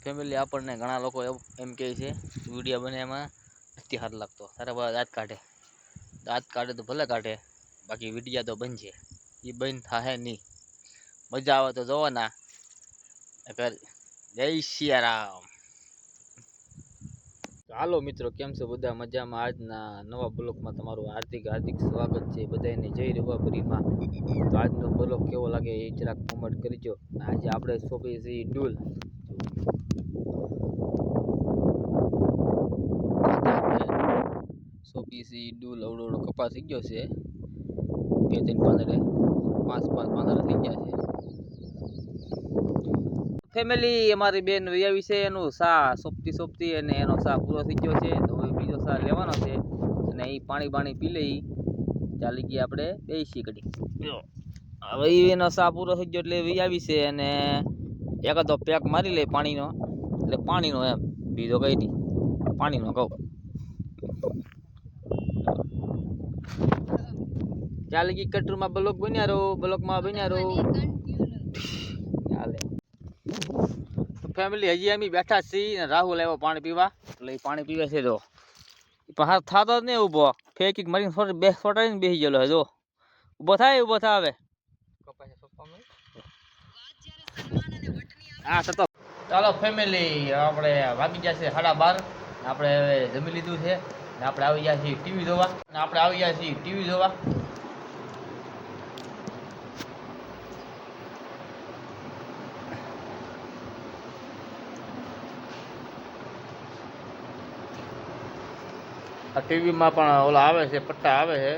Family આપણને ઘણા લોકો એમ કહે છે વિડીયો બને એમાં નથી હાથ લાગતો, તારા બધા દાંત કાઢે તો ભલે કાઢે, બાકી વિડીયા તો બનશે, એ બંધ થાય નહીં. મજા આવે તો જોવાના. અગર જય સિયારામ. હાલો મિત્રો, કેમ છો બધા? મજામાં? આજના નવા બ્લોગમાં તમારું હાર્દિક સ્વાગત છે બધાને. જય રવાપરીમાં. તો આજનો બ્લોગ કેવો લાગે એ જરાક કોમેન્ટ કરજો. આજે આપણે સોંપી છીએ ડૂલ. સોંપી છીએ ડૂલ. અવડો કપાસ થઈ ગયો છે, 2-3 પાંદડે, 5 પાંદડા થઈ ગયા છે. ફેમિલી અમારી બેન વૈયાવી છે, એનું સા સોંપતી અને એનો સા પૂરો થઈ ગયો છે. તો હવે બીજો સા લેવાનો છે અને એ પાણી પી લઈ. ચાલી ગઈ આપણે બેસી ઘડી. હવે એનો સા પૂરો થઈ ગયો એટલે વૈયાવી છે અને એકાદો પેક મારી લે પાણીનો, એટલે પાણીનો એમ, બીજો કઈ નહીં, પાણીનો કહું. ચાલી ગઈ કટરમાં. બ્લોકમાં બન્યા રહો. ચાલે ફેમિલી. હજી અમે બેઠા છીએ, રાહુલ આવ્યો પાણી પીવા, એટલે પાણી પીવે છે. તો પણ હાથ થતો જ નહીં ઊભો, ફેંકી મારીને સોટાડીને બેસી ગયેલો છે. જો ઊભો થાય હવે. હા થતો. ચાલો ફેમિલી, આપણે વાગી ગયા છે 12:30. આપણે હવે જમી લીધું છે ને આપણે આવી ગયા છીએ ટીવી જોવા. આ ટીવીમાં પણ ઓલા આવે છે, પટ્ટા આવે છે,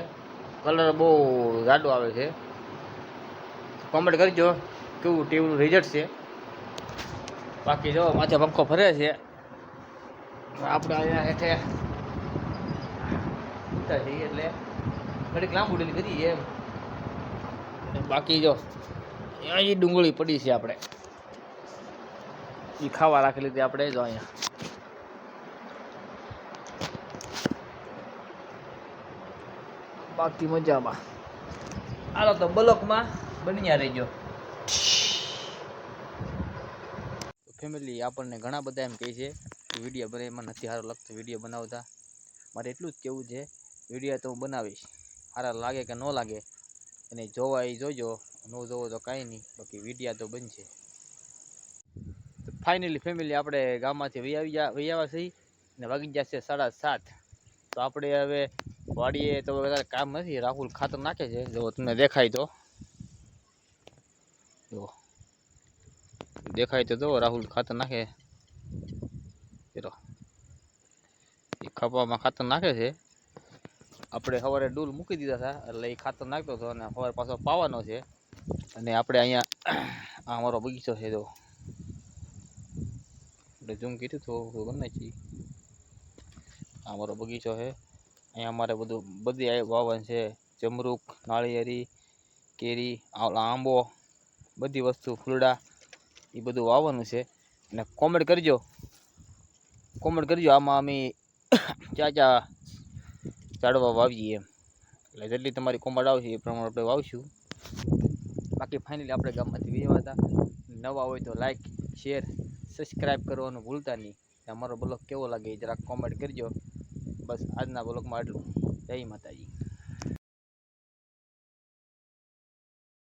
કલર બહુ જાડો આવે છે. કોમેન્ટ કરજો કેવું ટીવીનું રિઝલ્ટ છે. બાકી જો માથે પંખો ફરે છે. આપણે અહીંયા હેઠે ઉઠતા છીએ એટલે ઘડીક લાંબુ ડીલ કરીએ એમ. બાકી જો અહીંયા ડુંગળી પડી છે, આપણે એ ખાવા રાખી લીધી આપણે. જો અહીંયા બાકી મજામાં. હાલો તો બ્લોકમાં બન્યા રહેજો. ફેમિલી આપણને ઘણા બધા એમ કહે છે કે વિડીયો બને એમાં નથી સારો લાગતો વિડીયો બનાવતા. મારે એટલું જ કહેવું છે, વિડીયો તો હું બનાવીશ, સારા લાગે કે ન લાગે અને જોવા એ જોજો, ન જોવો તો કાંઈ નહીં, બાકી વિડીયો તો બનશે. તો ફાઇનલી ફેમિલી આપણે ગામમાંથી વહી આવ્યા છીએ ને વાગી ગયા છે 7:30. તો આપણે હવે વાડીએ તો વધારે કામ નથી. રાહુલ ખાતર નાખે છે, જો તમને દેખાય તો જો રાહુલ ખાતર નાખે. એ ખપામાં ખાતર નાખે છે. આપણે સવારે ડૂલ મૂકી દીધા હતા એટલે એ ખાતર નાખતો હતો અને સવારે પાછો પાવાનો છે. અને આપણે અહીંયા આ અમારો બગીચો છે. જો આપણે ઝૂમ કીધું તો બનાવી. આ અમારો બગીચો છે. અહીંયા અમારે બધી વાવન છે, જમરૂક, નાળિયેરી, કેરી, આંબો, બધી વસ્તુ, ફૂલડા, એ બધું વાવવાનું છે. અને કોમેન્ટ કરજો આમાં અમે ક્યાં ઝાડવા વાવીએ એમ. એટલે જેટલી તમારી કોમેન્ટ આવશે એ પ્રમાણે આપણે વાવશું. બાકી ફાઇનલી આપણે ગામમાંથી વિડીયો હતા. નવા હોય તો લાઈક, શેર, સબસ્ક્રાઈબ કરવાનું ભૂલતા નહીં. અમારો બ્લોગ કેવો લાગે એ જરાક કોમેન્ટ કરજો. બસ આજના બ્લોગમાં આટલું. જય માતાજી.